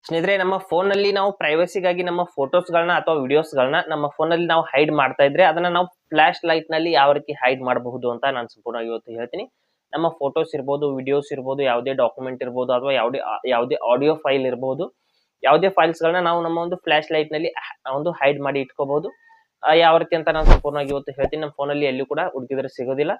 ಸ್ನೇಹಿತರೆ, ನಮ್ಮ ಫೋನಲ್ಲಿ ನಾವು ಪ್ರೈವಸಿಗಾಗಿ ನಮ್ಮ ಫೋಟೋಸ್ಗಳನ್ನ ಅಥವಾ ವಿಡಿಯೋಸ್ಗಳನ್ನ ನಮ್ಮ ಫೋನಲ್ಲಿ ನಾವು ಹೈಡ್ ಮಾಡ್ತಾ ಇದ್ರೆ ಅದನ್ನ ನಾವು ಫ್ಲಾಶ್ ಲೈಟ್ ನಲ್ಲಿ ಯಾವ ರೀತಿ ಹೈಡ್ ಮಾಡಬಹುದು ಅಂತ ನಾನು ಸಂಪೂರ್ಣವಾಗಿ ಇವತ್ತು ಹೇಳ್ತೀನಿ. ನಮ್ಮ ಫೋಟೋಸ್ ಇರ್ಬೋದು, ವಿಡಿಯೋಸ್ ಇರ್ಬೋದು, ಯಾವುದೇ ಡಾಕ್ಯುಮೆಂಟ್ ಇರ್ಬೋದು ಅಥವಾ ಯಾವುದೇ ಆಡಿಯೋ ಫೈಲ್ ಇರ್ಬೋದು, ಯಾವುದೇ ಫೈಲ್ಸ್ಗಳನ್ನ ನಾವು ನಮ್ಮ ಒಂದು ಫ್ಲಾಶ್ ಲೈಟ್ ನಲ್ಲಿ ಒಂದು ಹೈಡ್ ಮಾಡಿ ಇಟ್ಕೋಬಹುದು. ಯಾವ ರೀತಿ ಅಂತ ನಾನು ಸಂಪೂರ್ಣವಾಗಿ ಇವತ್ತು ಹೇಳ್ತೀನಿ. ನಮ್ಮ ಫೋನಲ್ಲಿ ಎಲ್ಲೂ ಕೂಡ ಹುಡುಕಿದ್ರೆ ಸಿಗೋದಿಲ್ಲ.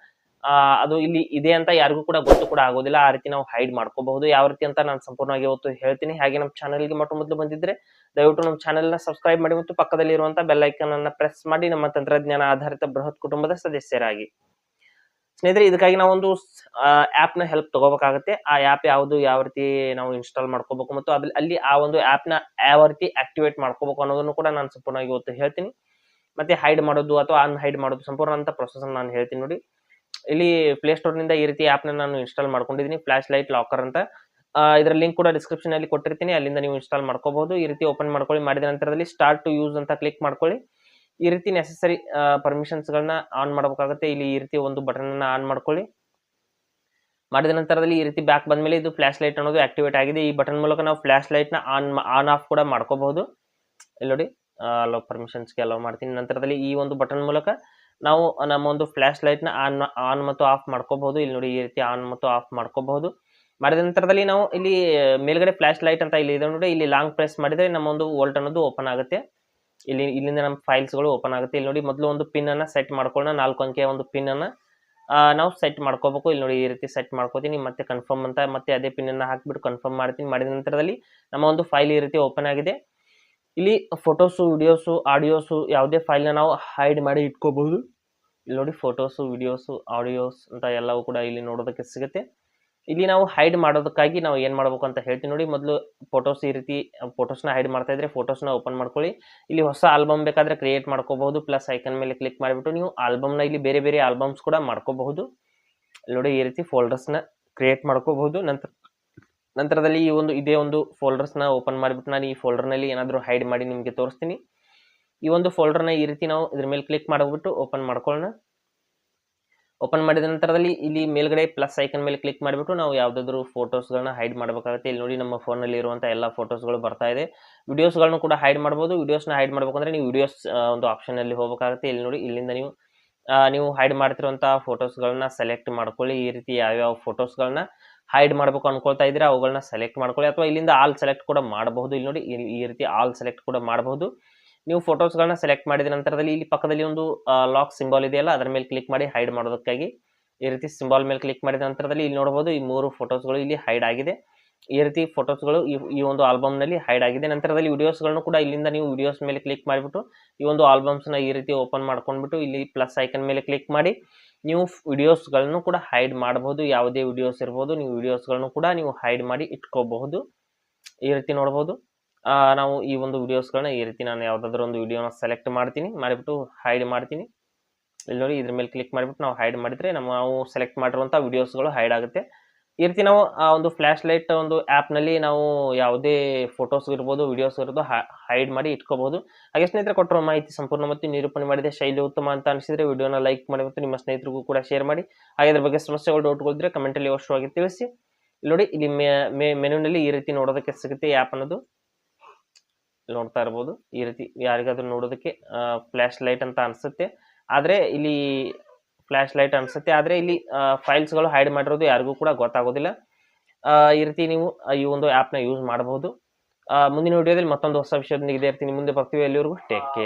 ಅದು ಇಲ್ಲಿ ಇದೆ ಅಂತ ಯಾರಿಗೂ ಕೂಡ ಗೊತ್ತು ಕೂಡ ಆಗೋದಿಲ್ಲ. ಆ ರೀತಿ ನಾವು ಹೈಡ್ ಮಾಡ್ಕೋಬಹುದು. ಯಾವ ರೀತಿ ಅಂತ ನಾನು ಸಂಪೂರ್ಣವಾಗಿ ಇವತ್ತು ಹೇಳ್ತೀನಿ. ಹಾಗೆ ನಮ್ಮ ಚಾನಲ್ಗೆ ಮೊದಲು ಬಂದಿದ್ರೆ ದಯವಿಟ್ಟು ನಮ್ಮ ಚಾನೆಲ್ ನ ಸಬ್ಸ್ಕ್ರೈಬ್ ಮಾಡಿ ಮತ್ತು ಪಕ್ಕದಲ್ಲಿ ಇರುವಂತಹ ಬೆಲ್ ಐಕಾನ್ ಅನ್ನ ಪ್ರೆಸ್ ಮಾಡಿ ನಮ್ಮ ತಂತ್ರಜ್ಞಾನ ಆಧಾರಿತ ಬೃಹತ್ ಕುಟುಂಬದ ಸದಸ್ಯರಾಗಿ. ಸ್ನೇಹಿತರೆ, ಇದಕ್ಕಾಗಿ ನಾವು ಒಂದು ಆಪ್ ನ ಹೆಲ್ಪ್ ತಗೋಬೇಕಾಗುತ್ತೆ. ಆ ಆಪ್ ಯಾವುದು, ಯಾವ ರೀತಿ ನಾವು ಇನ್ಸ್ಟಾಲ್ ಮಾಡ್ಕೋಬೇಕು ಮತ್ತು ಅಲ್ಲಿ ಆ ಒಂದು ಆಪ್ ನ ಯಾವ ರೀತಿ ಆಕ್ಟಿವೇಟ್ ಮಾಡ್ಕೋಬೇಕು ಅನ್ನೋದನ್ನು ಕೂಡ ನಾನು ಸಂಪೂರ್ಣವಾಗಿ ಇವತ್ತು ಹೇಳ್ತೀನಿ. ಮತ್ತೆ ಹೈಡ್ ಮಾಡೋದು ಅಥವಾ ಅನ್ಹೈಡ್ ಮಾಡೋದು ಸಂಪೂರ್ಣ ಅಂತ ಪ್ರೊಸೆಸ್ ನಾನು ಹೇಳ್ತೀನಿ ನೋಡಿ. ಇಲ್ಲಿ ಪ್ಲೇ ಸ್ಟೋರ್ ನಿಂದ ಈ ರೀತಿ ಆಪ್ ನ ನಾನು ಇನ್ಸ್ಟಾಲ್ ಮಾಡ್ಕೊಂಡಿದ್ದೀನಿ, ಫ್ಲಾಶ್ ಲೈಟ್ ಲಾಕರ್ ಅಂತ. ಇದರ ಲಿಂಕ್ ಕೂಡ ಡಿಸ್ಕ್ರಿಪ್ಷನ್ ಅಲ್ಲಿ ಕೊಟ್ಟಿರ್ತೀನಿ, ಅಲ್ಲಿಂದ ನೀವು ಇನ್ಸ್ಟಾಲ್ ಮಾಡ್ಕೋಬಹುದು. ಈ ರೀತಿ ಓಪನ್ ಮಾಡ್ಕೊಳ್ಳಿ. ಮಾಡಿದ ನಂತರದಲ್ಲಿ ಸ್ಟಾರ್ಟ್ ಟು ಯೂಸ್ ಅಂತ ಕ್ಲಿಕ್ ಮಾಡ್ಕೊಳ್ಳಿ. ಈ ರೀತಿ ನೆಸೆಸರಿ ಪರ್ಮಿಷನ್ಸ್ ಗಳನ್ನ ಆನ್ ಮಾಡಬೇಕಾಗುತ್ತೆ. ಇಲ್ಲಿ ಈ ರೀತಿ ಒಂದು ಬಟನ್ ಅನ್ನ ಆನ್ ಮಾಡ್ಕೊಳ್ಳಿ. ಮಾಡಿದ ನಂತರದಲ್ಲಿ ಈ ರೀತಿ ಬ್ಯಾಕ್ ಬಂದ್ಮೇಲೆ ಇದು ಫ್ಲಾಶ್ ಲೈಟ್ ಅನ್ನೋದು ಆಕ್ಟಿವೇಟ್ ಆಗಿದೆ. ಈ ಬಟನ್ ಮೂಲಕ ನಾವು ಫ್ಲಾಶ್ ಲೈಟ್ ನ ಆನ್ ಆಫ್ ಕೂಡ ಮಾಡ್ಕೋಬಹುದು. ಇಲ್ಲಿ ನೋಡಿ, ಅಲೋ ಪರ್ಮಿಷನ್ಸ್ಗೆ ಅಲೋ ಮಾಡ್ತೀನಿ. ನಂತರದಲ್ಲಿ ಈ ಒಂದು ಬಟನ್ ಮೂಲಕ ನಾವು ನಮ್ಮ ಒಂದು ಫ್ಲಾಶ್ ಲೈಟ್ ನ ಆನ್ ಮತ್ತು ಆಫ್ ಮಾಡ್ಕೋಬಹುದು. ಇಲ್ಲಿ ನೋಡಿ, ಈ ರೀತಿ ಆನ್ ಮತ್ತು ಆಫ್ ಮಾಡ್ಕೋಬಹುದು. ಮಾಡಿದ ನಂತರದಲ್ಲಿ ನಾವು ಇಲ್ಲಿ ಮೇಲ್ಗಡೆ ಫ್ಲಾಶ್ ಲೈಟ್ ಅಂತ ಇಲ್ಲಿ ಇದೆ ನೋಡಿ, ಇಲ್ಲಿ ಲಾಂಗ್ ಪ್ರೆಸ್ ಮಾಡಿದ್ರೆ ನಮ್ಮ ಒಂದು ವೋಲ್ಟ್ ಅನ್ನೋದು ಓಪನ್ ಆಗುತ್ತೆ. ಇಲ್ಲಿಂದ ನಮ್ಮ ಫೈಲ್ಸ್ ಗಳು ಓಪನ್ ಆಗುತ್ತೆ. ಇಲ್ಲಿ ನೋಡಿ, ಮೊದಲು ಒಂದು ಪಿನ್ ಅನ್ನ ಸೆಟ್ ಮಾಡ್ಕೊಳ್ಳೋಣ. 4 ಅಂಕೆಯ ಒಂದು ಪಿನ್ ಅನ್ನ ನಾವು ಸೆಟ್ ಮಾಡ್ಕೋಬೇಕು. ಇಲ್ಲಿ ನೋಡಿ, ಈ ರೀತಿ ಸೆಟ್ ಮಾಡ್ಕೋತೀನಿ. ಮತ್ತೆ ಕನ್ಫರ್ಮ್ ಅಂತ ಮತ್ತೆ ಅದೇ ಪಿನ್ ಅನ್ನ ಹಾಕ್ಬಿಟ್ಟು ಕನ್ಫರ್ಮ್ ಮಾಡ್ತೀನಿ. ಮಾಡಿದ ನಂತರದಲ್ಲಿ ನಮ್ಮ ಒಂದು ಫೈಲ್ ಈ ರೀತಿ ಓಪನ್ ಆಗಿದೆ. ಇಲ್ಲಿ ಫೋಟೋಸು, ವಿಡಿಯೋಸು, ಆಡಿಯೋಸು ಯಾವುದೇ ಫೈಲ್ ನ ನಾವು ಹೈಡ್ ಮಾಡಿ ಇಟ್ಕೋಬಹುದು. ಇಲ್ಲಿ ನೋಡಿ, ಫೋಟೋಸು, ವಿಡಿಯೋಸು, ಆಡಿಯೋಸ್ ಅಂತ ಎಲ್ಲವೂ ಕೂಡ ಇಲ್ಲಿ ನೋಡೋದಕ್ಕೆ ಸಿಗುತ್ತೆ. ಇಲ್ಲಿ ನಾವು ಹೈಡ್ ಮಾಡೋದಕ್ಕಾಗಿ ನಾವು ಏನ್ ಮಾಡ್ಬೇಕು ಅಂತ ಹೇಳ್ತೀನಿ ನೋಡಿ. ಮೊದಲು ಫೋಟೋಸ್, ಈ ರೀತಿ ಫೋಟೋಸ್ನ ಹೈಡ್ ಮಾಡ್ತಾ ಇದ್ರೆ ಫೋಟೋಸ್ನ ಓಪನ್ ಮಾಡ್ಕೊಳ್ಳಿ. ಇಲ್ಲಿ ಹೊಸ ಆಲ್ಬಮ್ ಬೇಕಾದ್ರೆ ಕ್ರಿಯೇಟ್ ಮಾಡ್ಕೋಬಹುದು. ಪ್ಲಸ್ ಐಕನ್ ಮೇಲೆ ಕ್ಲಿಕ್ ಮಾಡಿಬಿಟ್ಟು ನೀವು ಆಲ್ಬಮ್ನ ಇಲ್ಲಿ ಬೇರೆ ಬೇರೆ ಆಲ್ಬಮ್ಸ್ ಕೂಡ ಮಾಡ್ಕೋಬಹುದು. ನೋಡಿ, ಈ ರೀತಿ ಫೋಲ್ಡರ್ಸ್ ನ ಕ್ರಿಯೇಟ್ ಮಾಡ್ಕೋಬಹುದು. ನಂತರದಲ್ಲಿ ಇದೇ ಒಂದು ಫೋಲ್ಡರ್ಸ್ ನ ಓಪನ್ ಮಾಡಿಬಿಟ್ಟು ನಾನು ಈ ಫೋಲ್ಡರ್ ನಲ್ಲಿ ಏನಾದರೂ ಹೈಡ್ ಮಾಡಿ ನಿಮಗೆ ತೋರಿಸ್ತೀನಿ. ಈ ಒಂದು ಫೋಲ್ಡರ್ ನ ಈ ರೀತಿ ನಾವು ಇದ್ರ ಮೇಲೆ ಕ್ಲಿಕ್ ಮಾಡಿಬಿಟ್ಟು ಓಪನ್ ಮಾಡ್ಕೊಳ್ಳೋಣ. ಓಪನ್ ಮಾಡಿದ ನಂತರದಲ್ಲಿ ಇಲ್ಲಿ ಮೇಲ್ಗಡೆ ಪ್ಲಸ್ ಐಕನ್ ಮೇಲೆ ಕ್ಲಿಕ್ ಮಾಡಿಬಿಟ್ಟು ನಾವು ಯಾವ್ದಾದ್ರು ಫೋಟೋಸ್ಗಳನ್ನ ಹೈಡ್ ಮಾಡಬೇಕಾಗುತ್ತೆ. ಇಲ್ಲಿ ನೋಡಿ, ನಮ್ಮ ಫೋನಲ್ಲಿ ಇರುವಂತಹ ಎಲ್ಲ ಫೋಟೋಸ್ಗಳು ಬರ್ತಾ ಇದೆ. ವಿಡಿಯೋಸ್ಗಳನ್ನು ಕೂಡ ಹೈಡ್ ಮಾಡಬಹುದು. ವಿಡಿಯೋಸ್ನ ಹೈಡ್ ಮಾಡಬೇಕಂದ್ರೆ ನೀವು ವಿಡಿಯೋಸ್ ಒಂದು ಆಪ್ಷನ್ ಅಲ್ಲಿ ಹೋಗಬೇಕಾಗುತ್ತೆ. ಇಲ್ಲಿ ನೋಡಿ, ಇಲ್ಲಿಂದ ನೀವು ಹೈಡ್ ಮಾಡ್ತಿರುವಂತಹ ಫೋಟೋಸ್ಗಳನ್ನ ಸೆಲೆಕ್ಟ್ ಮಾಡ್ಕೊಳ್ಳಿ. ಈ ರೀತಿ ಯಾವ್ಯಾವ ಫೋಟೋಸ್ಗಳನ್ನ ಹೈಡ್ ಮಾಡಬೇಕು ಅನ್ಕೊಳ್ತಾ ಇದ್ರೆ ಅವುಗಳನ್ನ ಸೆಲೆಕ್ಟ್ ಮಾಡ್ಕೊಳ್ಳಿ, ಅಥವಾ ಇಲ್ಲಿಂದ ಆಲ್ ಸೆಲೆಕ್ಟ್ ಕೂಡ ಮಾಡಬಹುದು. ಇಲ್ಲಿ ನೋಡಿ, ಈ ರೀತಿ ಆಲ್ ಸೆಲೆಕ್ಟ್ ಕೂಡ ಮಾಡಬಹುದು. ನೀವು ಫೋಟೋಸ್ಗಳನ್ನ ಸೆಲೆಕ್ಟ್ ಮಾಡಿದ ನಂತರದಲ್ಲಿ ಇಲ್ಲಿ ಪಕ್ಕದಲ್ಲಿ ಒಂದು ಲಾಕ್ ಸಿಂಬಾಲ್ ಇದೆಯಲ್ಲ, ಅದರ ಮೇಲೆ ಕ್ಲಿಕ್ ಮಾಡಿ ಹೈಡ್ ಮಾಡೋದಕ್ಕಾಗಿ ಈ ರೀತಿ ಸಿಂಬಾಲ್ ಮೇಲೆ ಕ್ಲಿಕ್ ಮಾಡಿದ ನಂತರದಲ್ಲಿ ಇಲ್ಲಿ ನೋಡಬಹುದು, ಈ 3 ಫೋಟೋಸ್ಗಳು ಇಲ್ಲಿ ಹೈಡ್ ಆಗಿದೆ. ಈ ರೀತಿ ಫೋಟೋಸ್ಗಳು ಈ ಒಂದು ಆಲ್ಬಮ್ ನಲ್ಲಿ ಹೈಡ್ ಆಗಿದೆ. ನಂತರದಲ್ಲಿ ವಿಡಿಯೋಸ್ಗಳನ್ನು ಕೂಡ ಇಲ್ಲಿಂದ ನೀವು ವಿಡಿಯೋಸ್ ಮೇಲೆ ಕ್ಲಿಕ್ ಮಾಡಿಬಿಟ್ಟು ಈ ಒಂದು ಆಲ್ಬಮ್ಸ್ ನ ಈ ರೀತಿ ಓಪನ್ ಮಾಡ್ಕೊಂಡ್ಬಿಟ್ಟು ಇಲ್ಲಿ ಪ್ಲಸ್ ಐಕನ್ ಮೇಲೆ ಕ್ಲಿಕ್ ಮಾಡಿ ನೀವು ವಿಡಿಯೋಸ್ಗಳನ್ನು ಕೂಡ ಹೈಡ್ ಮಾಡಬಹುದು. ಯಾವುದೇ ವಿಡಿಯೋಸ್ ಇರ್ಬೋದು, ನೀವು ವಿಡಿಯೋಸ್ಗಳನ್ನು ಕೂಡ ನೀವು ಹೈಡ್ ಮಾಡಿ ಇಟ್ಕೋಬಹುದು. ಈ ರೀತಿ ನೋಡಬಹುದು. ನಾವು ಈ ಒಂದು ವಿಡಿಯೋಸ್ಗಳನ್ನ ಈ ರೀತಿ ನಾನು ಯಾವ್ದಾದ್ರು ಒಂದು ವಿಡಿಯೋನ ಸೆಲೆಕ್ಟ್ ಮಾಡ್ತೀನಿ, ಮಾಡಿಬಿಟ್ಟು ಹೈಡ್ ಮಾಡ್ತೀನಿ. ಇಲ್ಲಿ ನೋಡಿ, ಇದ್ರ ಮೇಲೆ ಕ್ಲಿಕ್ ಮಾಡಿಬಿಟ್ಟು ನಾವು ಹೈಡ್ ಮಾಡಿದ್ರೆ ನಾವು ಸೆಲೆಕ್ಟ್ ಮಾಡಿರುವಂತಹ ವಿಡಿಯೋಸ್ಗಳು ಹೈಡ್ ಆಗುತ್ತೆ. ಈ ರೀತಿ ನಾವು ಆ ಒಂದು ಫ್ಲಾಶ್ ಲೈಟ್ ಒಂದು ಆಪ್ ನಲ್ಲಿ ನಾವು ಯಾವುದೇ ಫೋಟೋಸ್ ಇರ್ಬೋದು, ವಿಡಿಯೋಸ್ ಇರ್ಬೋದು ಹೈಡ್ ಮಾಡಿ ಇಟ್ಕೋಬಹುದು. ಹಾಗೆ ಸ್ನೇಹಿತರೆ, ಕೊಟ್ಟಿರೋ ಮಾಹಿತಿ ಸಂಪೂರ್ಣ ಮತ್ತು ನಿರೂಪಣೆ ಮಾಡಿದೆ ಶೈಲಿ ಉತ್ತಮ ಅಂತ ಅನಿಸಿದ್ರೆ ವಿಡಿಯೋನ ಲೈಕ್ ಮಾಡಿ ಮತ್ತು ನಿಮ್ಮ ಸ್ನೇಹಿತರಿಗೂ ಕೂಡ ಶೇರ್ ಮಾಡಿ. ಹಾಗೆ ಅದ್ರ ಬಗ್ಗೆ ಸಮಸ್ಯೆಗಳು, ಡೌಟ್ಗಳಿದ್ರೆ ಕಮೆಂಟ್ ಅಲ್ಲಿ ಅವಶ್ಯವಾಗಿ ತಿಳಿಸಿ. ಇಲ್ಲಿ ನೋಡಿ, ಇಲ್ಲಿ ಮೆನುನಲ್ಲಿ ಈ ರೀತಿ ನೋಡೋದಕ್ಕೆ ಸಿಗುತ್ತೆ ಆಪ್ ಅನ್ನೋದು ನೋಡ್ತಾ ಇರಬಹುದು. ಈ ರೀತಿ ಯಾರಿಗಾದ್ರೂ ನೋಡೋದಕ್ಕೆ ಫ್ಲಾಶ್ ಲೈಟ್ ಅಂತ ಅನ್ಸುತ್ತೆ, ಆದ್ರೆ ಇಲ್ಲಿ ಫ್ಲಾಶ್ ಲೈಟ್ ಅನ್ಸುತ್ತೆ, ಆದ್ರೆ ಇಲ್ಲಿ ಫೈಲ್ಸ್ ಗಳು ಹೈಡ್ ಮಾಡಿರೋದು ಯಾರಿಗೂ ಕೂಡ ಗೊತ್ತಾಗೋದಿಲ್ಲ. ಈ ರೀತಿ ನೀವು ಈ ಒಂದು ಆಪ್ ನ ಯೂಸ್ ಮಾಡಬಹುದು. ಮುಂದಿನ ವಿಡಿಯೋದಲ್ಲಿ ಮತ್ತೊಂದು ಹೊಸ ವಿಷಯದೊಂದಿಗೆ ಇದೇ ಇರ್ತೀನಿ ಮುಂದೆ ಬರ್ತೀವಿ. ಎಲ್ಲಿವರೆಗೂ ಟೇಕ್ ಕೇರ್.